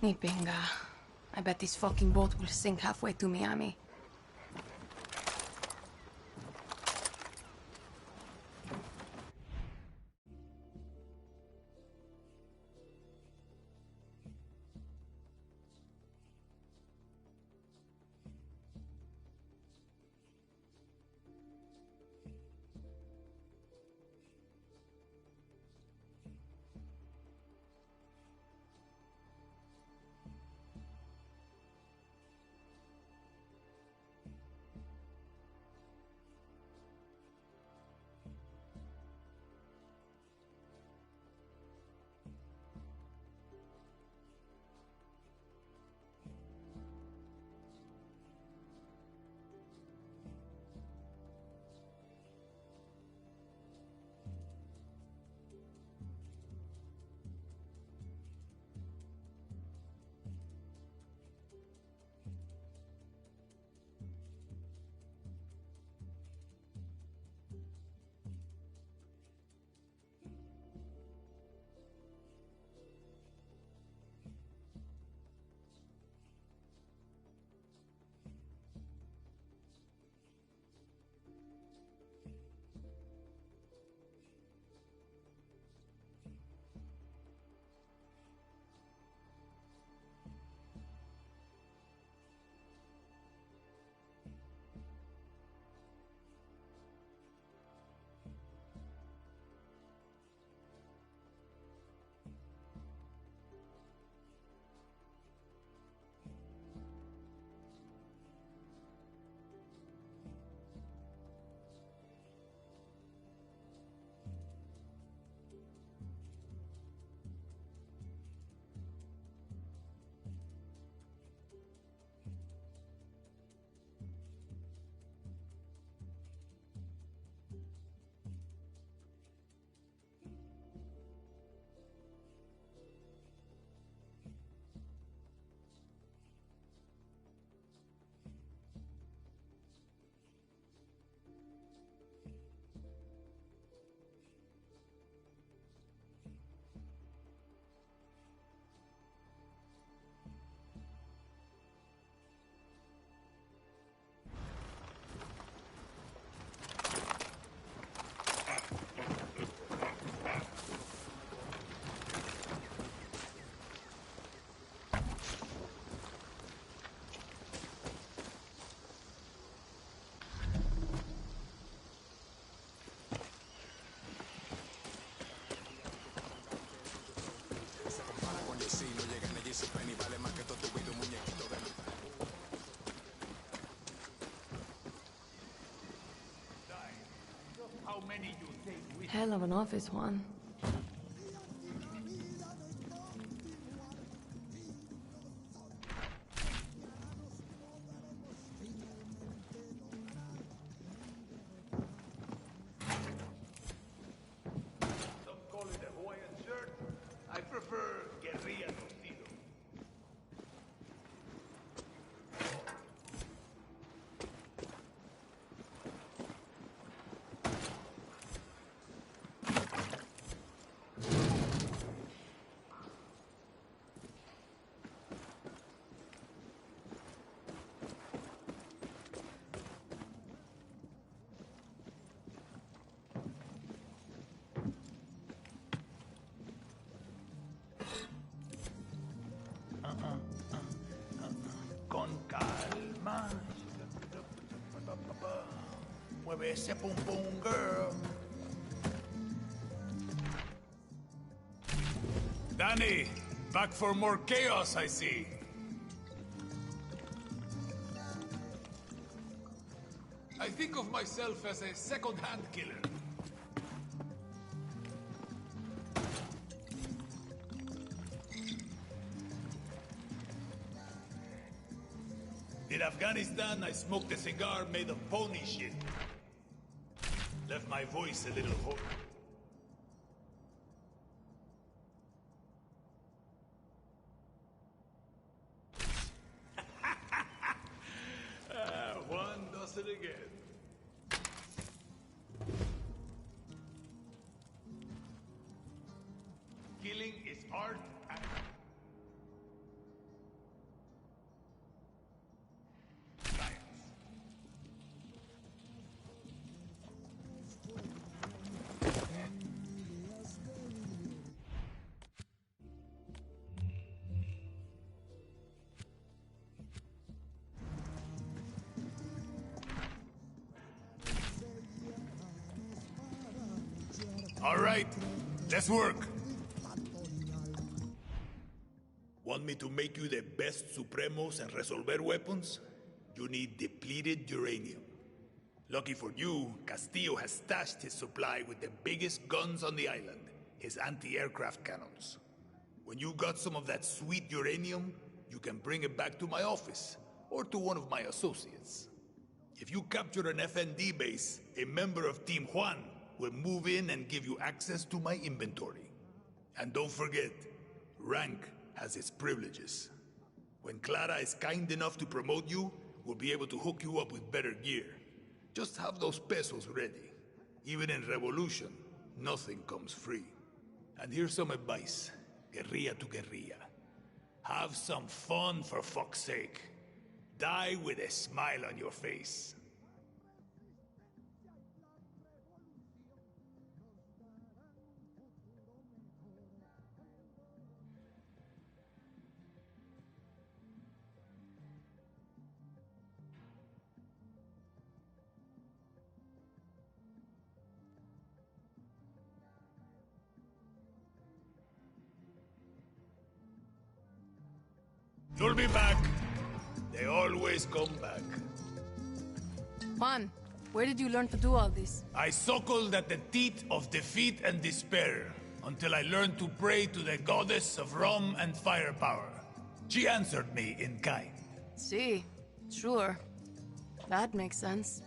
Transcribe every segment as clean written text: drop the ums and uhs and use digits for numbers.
Ni pinga. I bet this fucking boat will sink halfway to Miami. Hell of an office, Juan. Some call it a Hawaiian shirt. I prefer guerrilla torcido. Con calma. Mueve ese pum pum, girl. Danny, back for more chaos, I see. I think of myself as a second-hand killer. In Afghanistan, I smoked a cigar made of pony shit. Left my voice a little hoarse. One does it again. Killing is art and... All right, let's work. Want me to make you the best Supremos and Resolver weapons? You need depleted uranium. Lucky for you, Castillo has stashed his supply with the biggest guns on the island, his anti-aircraft cannons. When you got some of that sweet uranium, you can bring it back to my office, or to one of my associates. If you capture an FND base, a member of Team Juan will move in and give you access to my inventory. And don't forget, rank has its privileges. When Clara is kind enough to promote you, we'll be able to hook you up with better gear. Just have those pesos ready. Even in Revolution, nothing comes free. And here's some advice. Guerrilla to guerrilla. Have some fun, for fuck's sake. Die with a smile on your face. You'll be back. They always come back. Juan, where did you learn to do all this? I suckled at the teat of defeat and despair until I learned to pray to the goddess of rum and firepower. She answered me in kind. See, sure. That makes sense.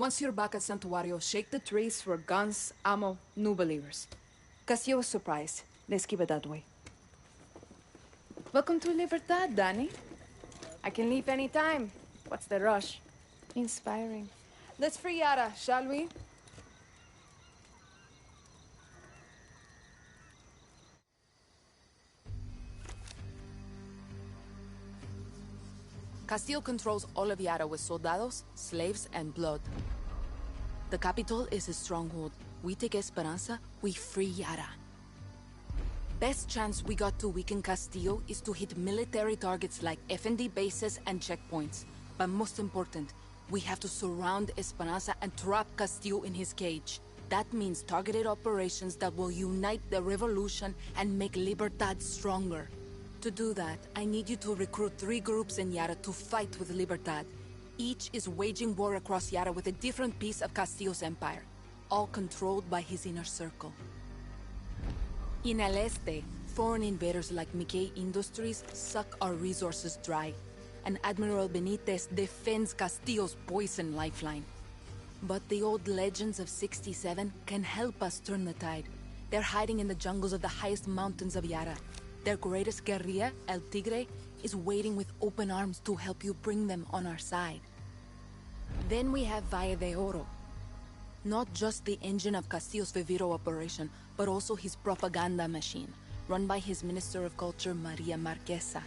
Once you're back at Santuario, shake the trees for guns, ammo, new believers. Castillo was surprised. Let's keep it that way. Welcome to Libertad, Danny. I can leave any time. What's the rush? Inspiring. Let's free Yara, shall we? Castillo controls all of Yara with soldados, slaves, and blood. The capital is his stronghold. We take Esperanza, we free Yara. Best chance we got to weaken Castillo is to hit military targets like FND bases and checkpoints. But most important, we have to surround Esperanza and trap Castillo in his cage. That means targeted operations that will unite the revolution and make Libertad stronger. To do that, I need you to recruit 3 groups in Yara to fight with Libertad. Each is waging war across Yara with a different piece of Castillo's empire, all controlled by his inner circle. In El Este, foreign invaders like Mickey Industries suck our resources dry, and Admiral Benitez defends Castillo's poison lifeline. But the old legends of 67 can help us turn the tide. They're hiding in the jungles of the highest mountains of Yara. Their greatest guerrilla, El Tigre, is waiting with open arms to help you bring them on our side. Then we have Valle de Oro. Not just the engine of Castillo's Viviro operation, but also his propaganda machine, run by his Minister of Culture, Maria Marquesa.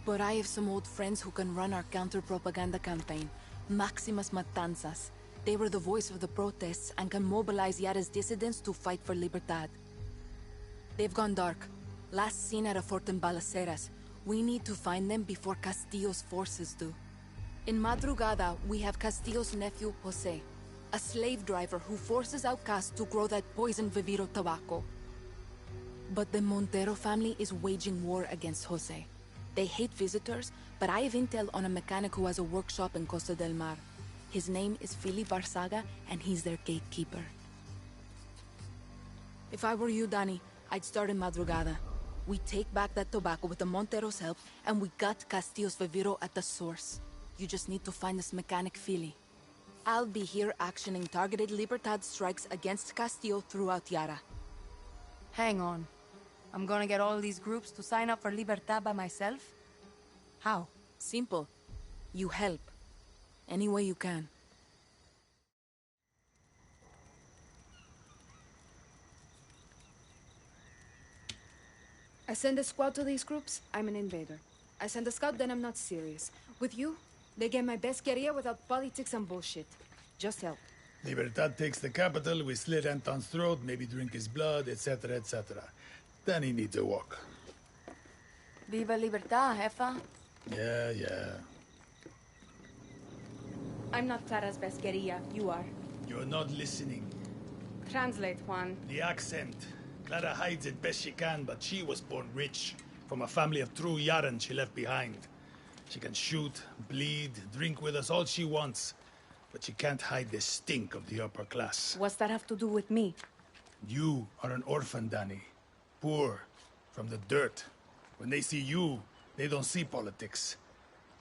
But I have some old friends who can run our counter-propaganda campaign, Maximas Matanzas. They were the voice of the protests and can mobilize Yara's dissidents to fight for Libertad. They've gone dark. Last seen at a fort in Balaceras. We need to find them before Castillo's forces do. In Madrugada, we have Castillo's nephew, Jose, a slave driver who forces outcasts to grow that poison Viviro tobacco. But the Montero family is waging war against Jose. They hate visitors, but I have intel on a mechanic who has a workshop in Costa del Mar. His name is Philip Barzaga, and he's their gatekeeper. If I were you, Danny, I'd start in Madrugada. We take back that tobacco with the Montero's help, and we got Castillo's Viviro at the source. You just need to find this mechanic Philly. I'll be here actioning targeted Libertad strikes against Castillo throughout Yara. Hang on. I'm gonna get all these groups to sign up for Libertad by myself? How? Simple. You help. Any way you can. I send a squad to these groups, I'm an invader. I send a scout, then I'm not serious. With you, they get my best guerrilla without politics and bullshit. Just help. Libertad takes the capital, we slit Anton's throat, maybe drink his blood, etc., etc. Then he needs a walk. Viva Libertad, jefa. Yeah. I'm not Clara's best guerrilla, you are. You're not listening. Translate, Juan. The accent. Clara hides it best she can, but she was born rich. From a family of true Yaran she left behind. She can shoot, bleed, drink with us all she wants. But she can't hide the stink of the upper class. What's that have to do with me? You are an orphan, Danny. Poor, from the dirt. When they see you, they don't see politics.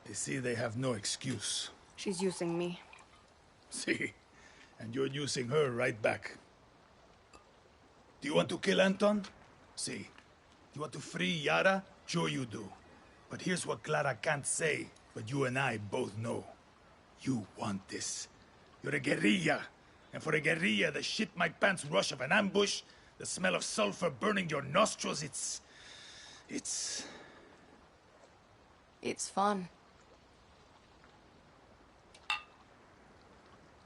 They see they have no excuse. She's using me. See? And you're using her right back. Do you want to kill Anton? See. Do you want to free Yara? Sure you do. But here's what Clara can't say, but you and I both know. You want this. You're a guerrilla. And for a guerrilla, the shit-my-pants rush of an ambush, the smell of sulfur burning your nostrils, it's fun.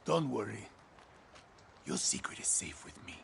Don't worry. Your secret is safe with me.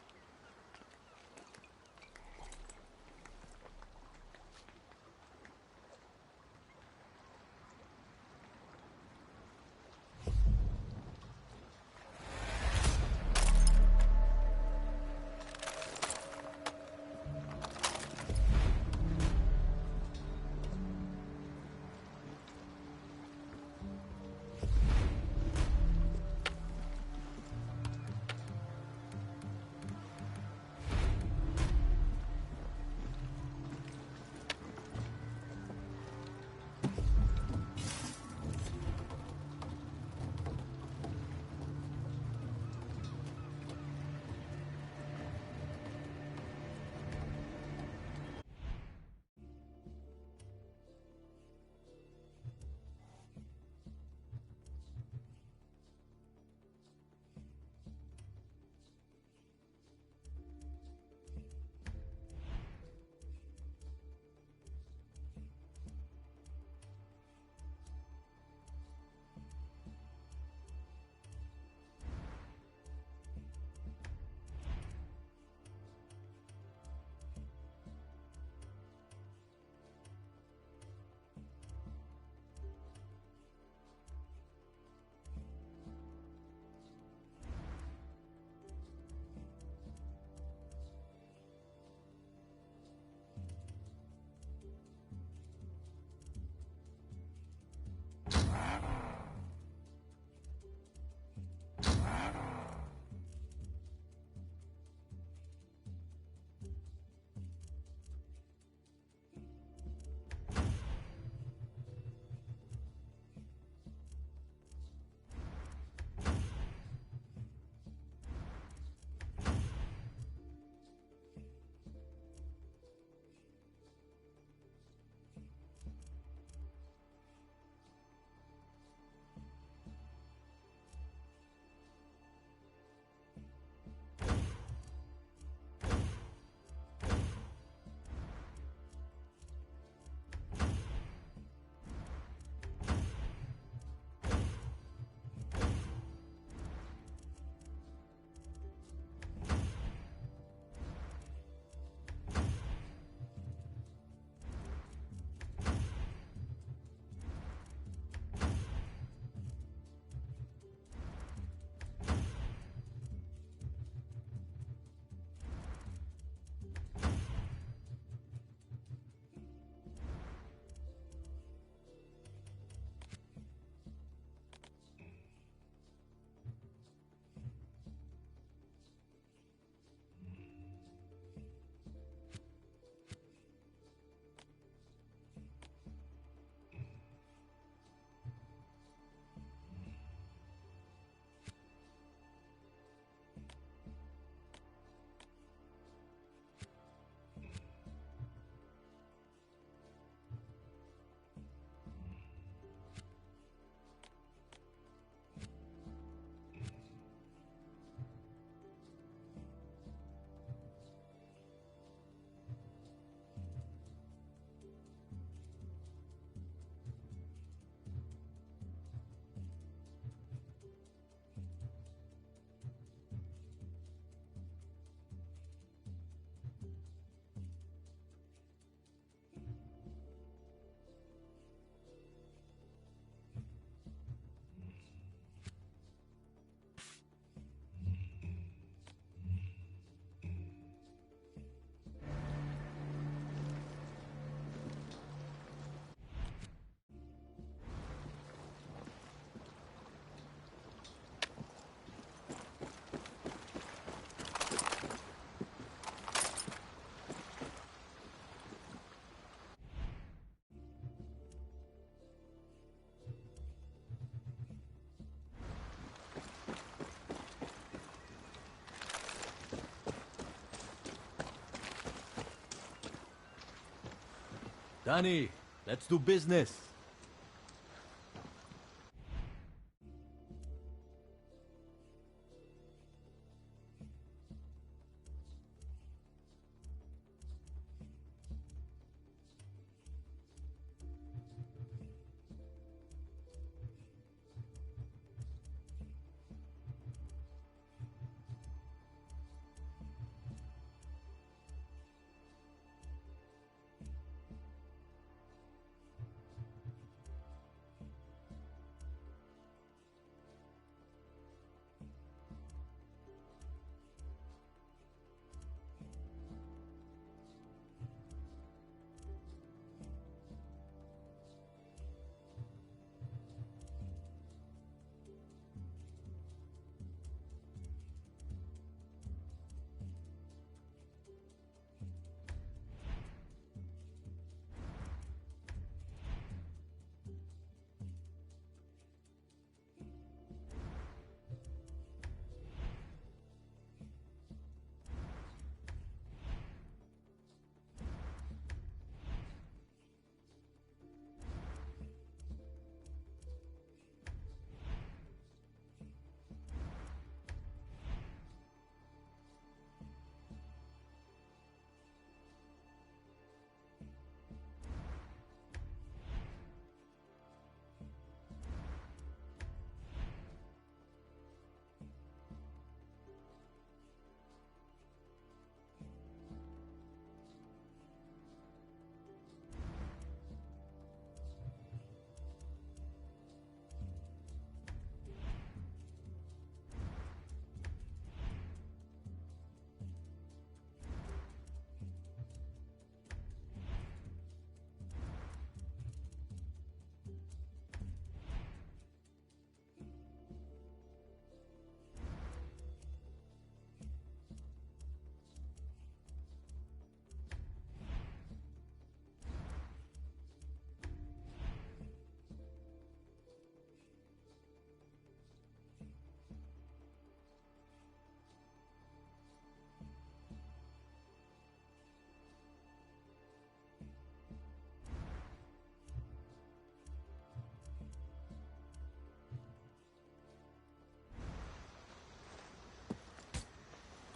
Danny, let's do business.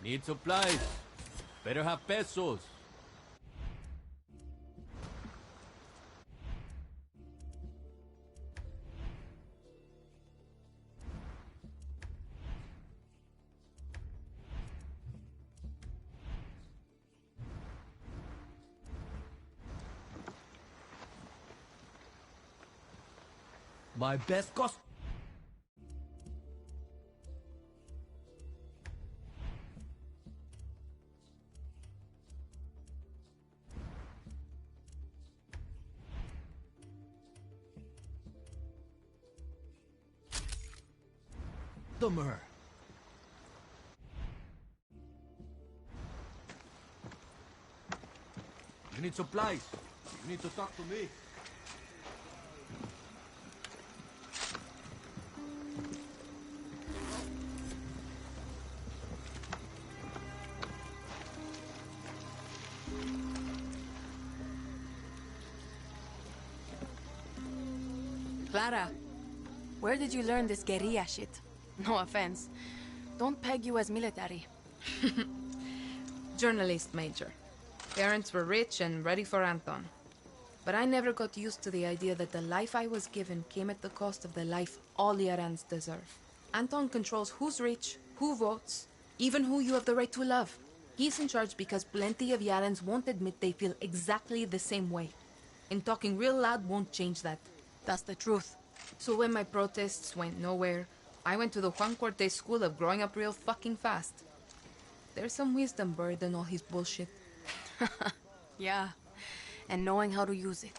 Need supplies. Better have pesos. My best cost. Customer. You need supplies. You need to talk to me. Clara, where did you learn this guerrilla shit? No offense. Don't peg you as military. Journalist major. Parents were rich and ready for Anton. But I never got used to the idea that the life I was given came at the cost of the life all Yarans deserve. Anton controls who's rich, who votes, even who you have the right to love. He's in charge because plenty of Yarans won't admit they feel exactly the same way. And talking real loud won't change that. That's the truth. So when my protests went nowhere, I went to the Juan Cortez school of growing up real fucking fast. There's some wisdom buried in all his bullshit. Yeah, and knowing how to use it.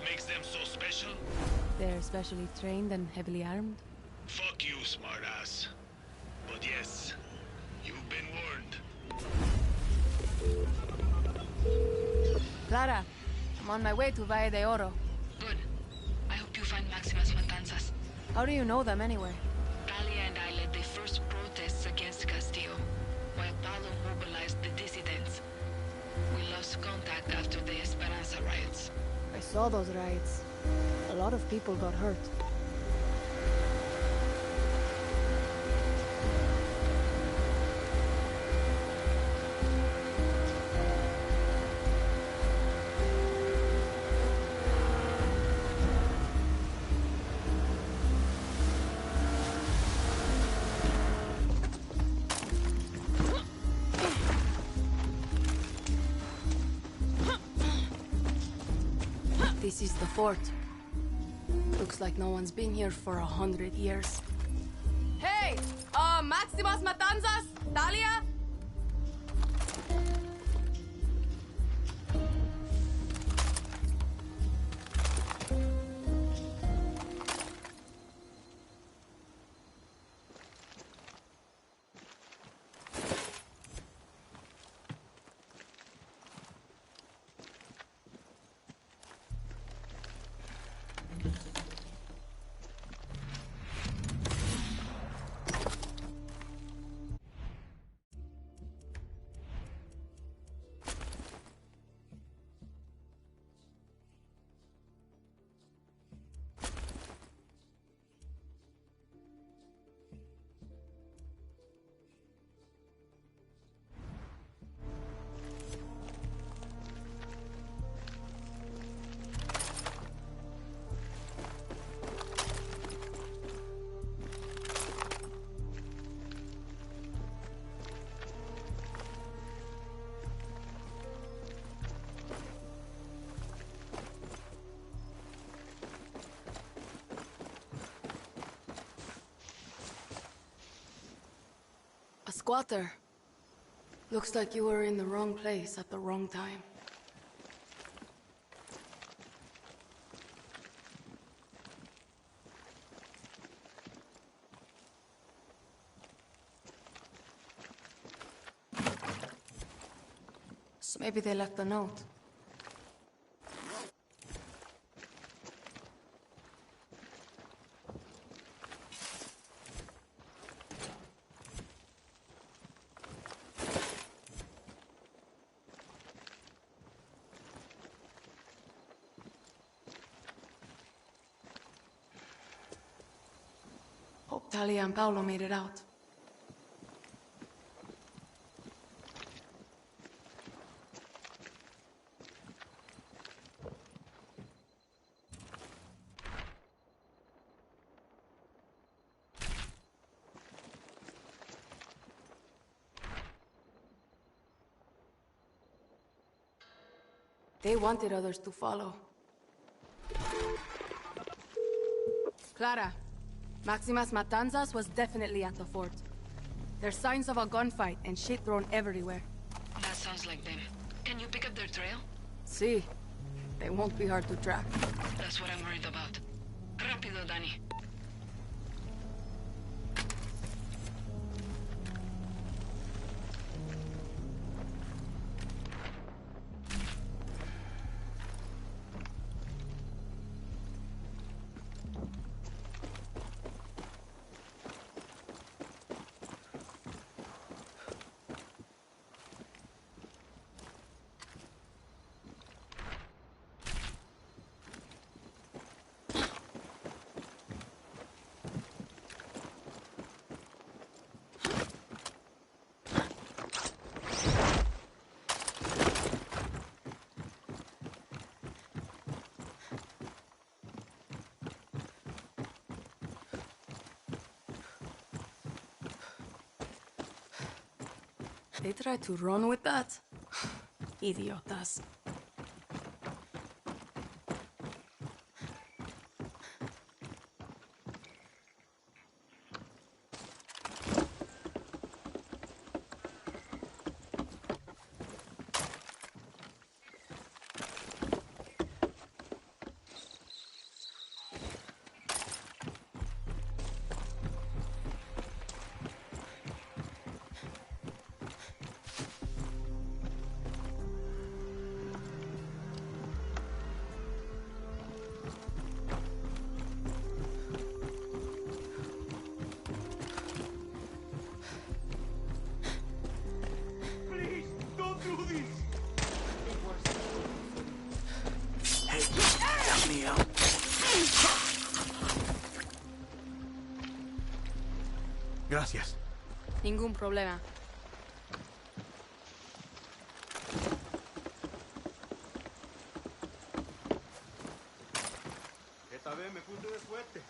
makes them so special? They're specially trained and heavily armed. Fuck you, smartass. But yes, you've been warned. Clara, I'm on my way to Valle de Oro. Good. I hope you find Maximas Matanzas. How do you know them anyway? Talia and I led the first protests against Castillo, while Paulo mobilized the dissidents. We lost contact after the Esperanza riots. I saw those riots. A lot of people got hurt. This is the fort. Looks like no one's been here for 100 years. Hey! Maximas Matanzas? Talia? A squatter. Looks like you were in the wrong place at the wrong time. So maybe they left a note. Hope Talia and Paolo made it out. They wanted others to follow. Clara, Maximas Matanzas was definitely at the fort. There's signs of a gunfight and shit thrown everywhere. That sounds like them. Can you pick up their trail? See, they won't be hard to track. That's what I'm worried about. Rápido, Danny. They tried to run with that? Idiotas. Gracias. Ningún problema. Esta vez me puse de suerte.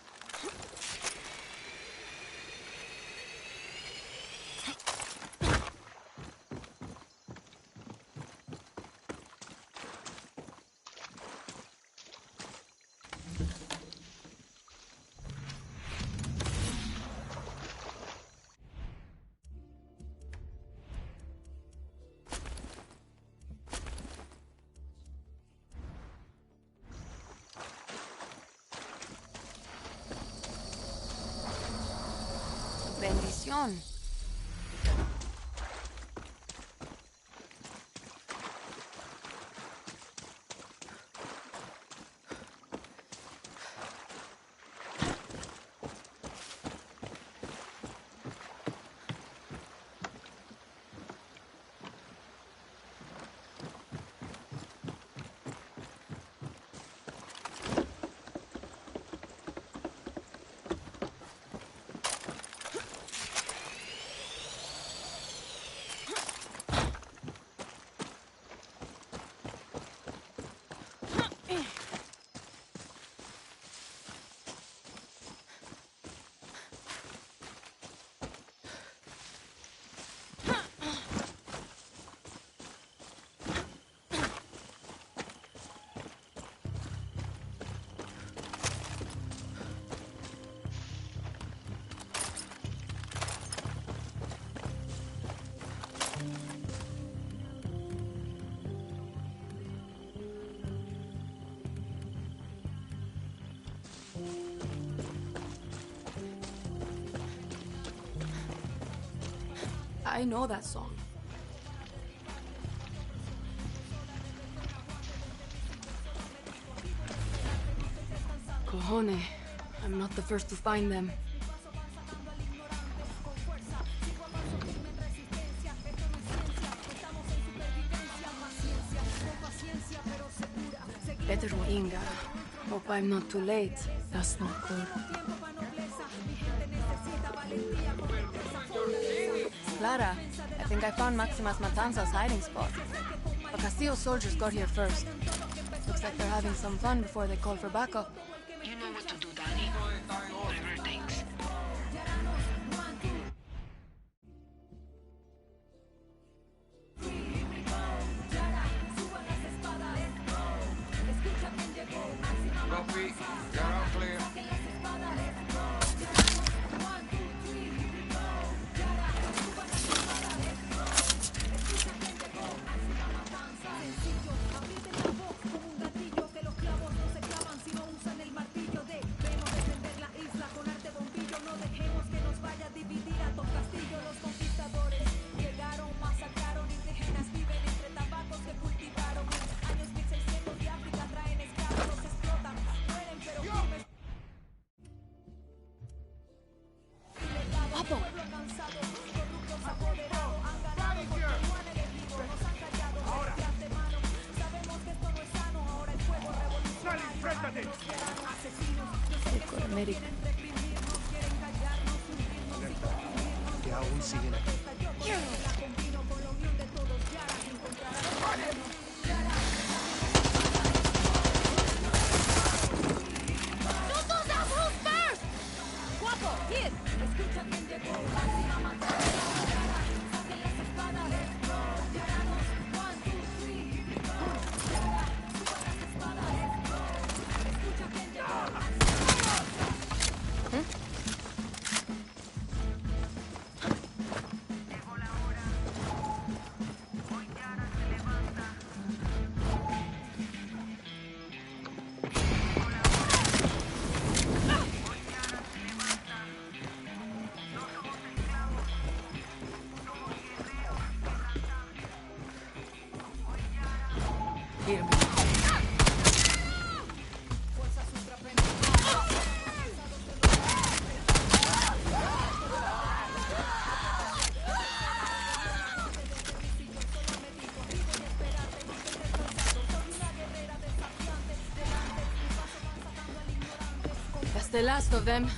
Bendición. I know that song. Cojone, I'm not the first to find them. Better Inga. Hope I'm not too late. That's not good. Clara, I think I found Maximas Matanza's hiding spot. But Castillo's soldiers got here first. Looks like they're having some fun before they call for backup. You know what to do, Danny. Whatever it takes. Copy. You're all clear. They've got a medic. Que aún siguen aquí. Hear me. That's the last of them.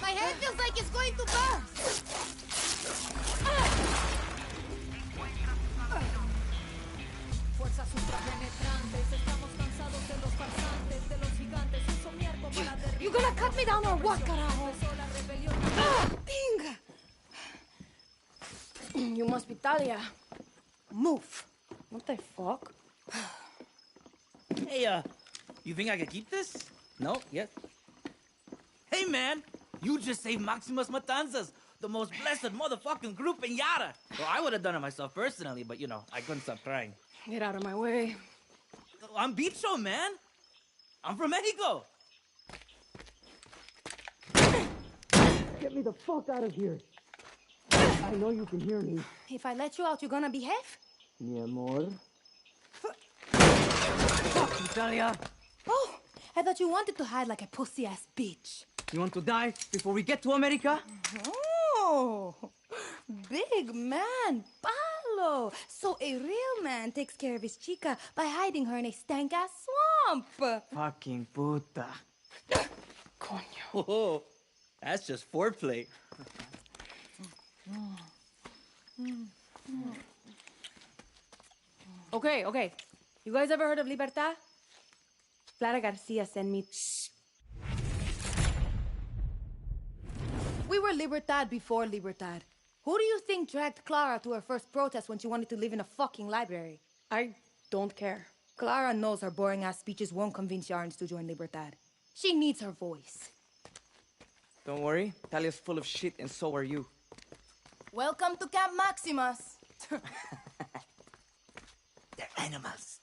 My head feels like it's going to burst! Fuerzas ultrapenetrantes, estamos cansados de los farsantes, de los gigantes, uso mi arco para derribar. You gonna cut me down or what, carajo? La rebelión. Ding! You must be Talia. Move. What the fuck? Hey, you think I can keep this? No? Yes? Hey, man! You just saved Maximus Matanzas, the most blessed motherfucking group in Yara! Well, I would have done it myself personally, but, you know, I couldn't stop trying. Get out of my way. I'm Bicho, man! I'm from Mexico! Get me the fuck out of here! I know you can hear me. If I let you out, you're gonna behave? Mi amor. Fuck, Italia! Oh, I thought you wanted to hide like a pussy-ass bitch. You want to die before we get to America? Oh, big man, Palo. So a real man takes care of his chica by hiding her in a stank-ass swamp. Fucking puta. Coño. Oh, that's just foreplay. Okay. You guys ever heard of Libertad? Clara Garcia sent me. We were Libertad before Libertad. Who do you think dragged Clara to her first protest when she wanted to live in a fucking library? I don't care. Clara knows her boring-ass speeches won't convince Yarns to join Libertad. She needs her voice. Don't worry, Talia's full of shit and so are you. Welcome to Camp Maximus. They're animals.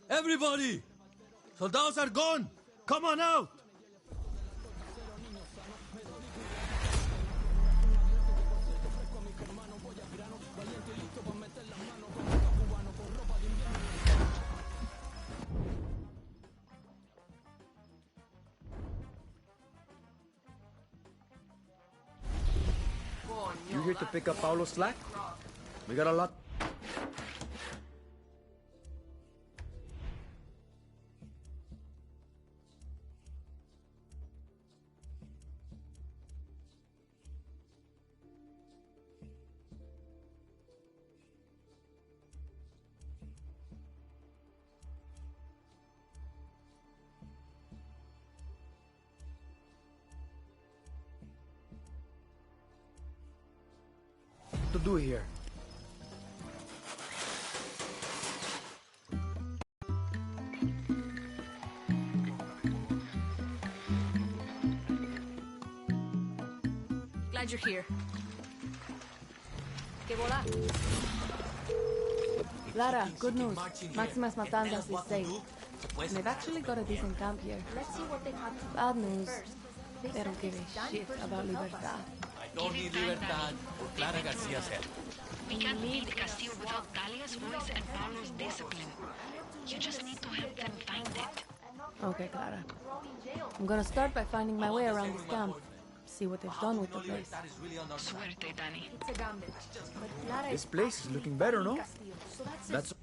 Everybody! Soldados are gone! Come on out! You here to pick up Paulo's slack? We got a lot. To do here. Glad you're here. Que bola? Lara, good news. Maximus Matanzas is safe. They've actually got a decent camp here. Let's see what they have to Bad news. first. They don't give a shit about Libertad. I don't need Libertad or Clara Garcia's help. We can't build Castillo without Talia's voice and Paulo's discipline. You just need to help them find it. Okay, Clara. I'm gonna start by finding my way around this camp. See what they've done with the place. Suerte, Danny. It's a gambit. But Clara This place is looking better, no? Castillo, so That's...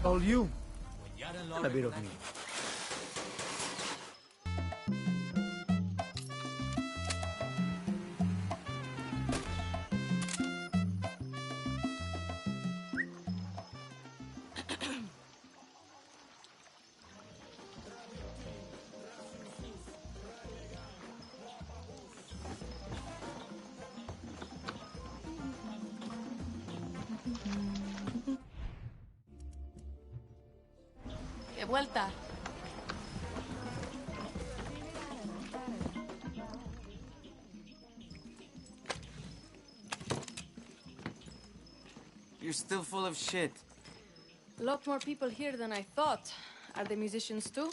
All you. And a bit of me. De vuelta. You're still full of shit. A lot more people here than I thought. Are they musicians too?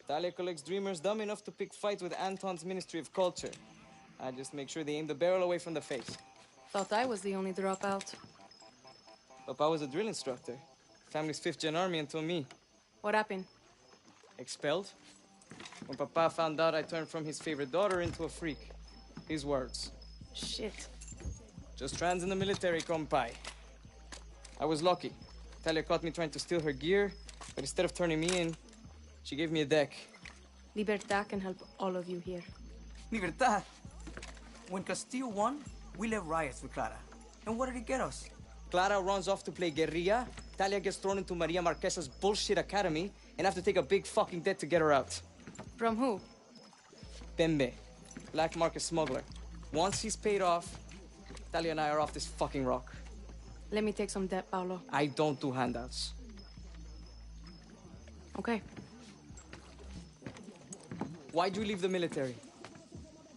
Talia collects dreamers dumb enough to pick fights with Anton's Ministry of Culture. I just make sure they aim the barrel away from the face. Thought I was the only dropout. Papa was a drill instructor. Family's 5th Gen Army until me. What happened? Expelled. When Papa found out I turned from his favorite daughter into a freak. His words. Shit. Just trans in the military, compai. I was lucky. Talia caught me trying to steal her gear, but instead of turning me in, she gave me a deck. Libertad can help all of you here. Libertad. When Castillo won, we led riots with Clara. And what did it get us? Clara runs off to play guerrilla, Talia gets thrown into Maria Marquesa's bullshit academy, and have to take a big fucking debt to get her out. From who? Pembe, black market smuggler. Once he's paid off, Talia and I are off this fucking rock. Let me take some debt, Paolo. I don't do handouts. Okay. Why'd you leave the military?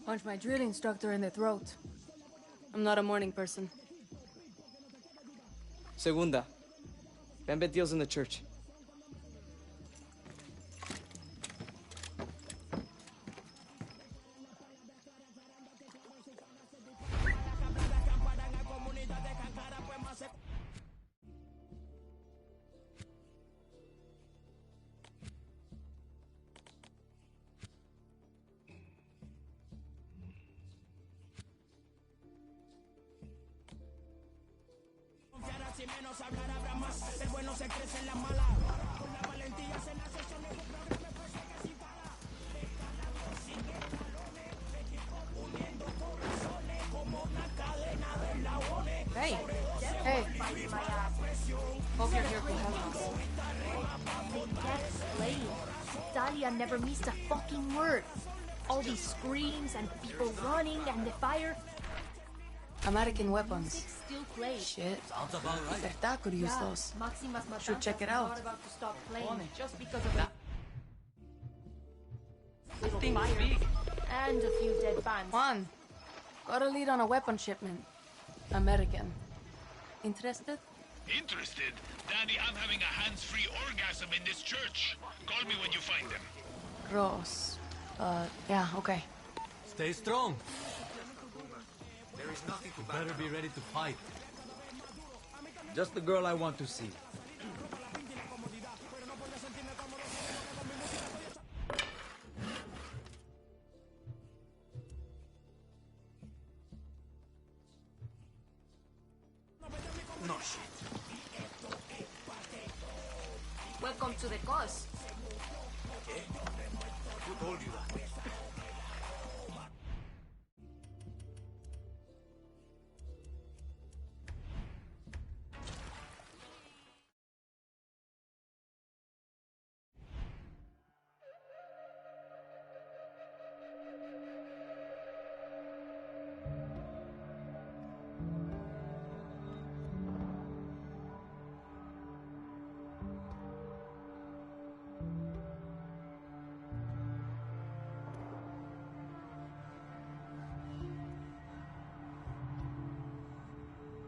Punch my drill instructor in the throat. I'm not a morning person. Segunda. Pembe deals in the church. Hey. Hey. Hope you're here for help. That's lame. Talia never missed a fucking word. All these screams and people running and the fire. American weapons. Still played. Shit. Sounds about right. Libertad could use those. Maximas Matanzas Should check it was out. not about to stop playing just because of a little Thing's fire big. and a few dead fans. Juan, got a lead on a weapon shipment. American. Interested? Interested? Daddy, I'm having a hands-free orgasm in this church. Call me when you find them. Gross. Yeah, okay. Stay strong. There is nothing to You better be ready to fight. Just the girl I want to see. No shit. Welcome to the cause. Who told you that?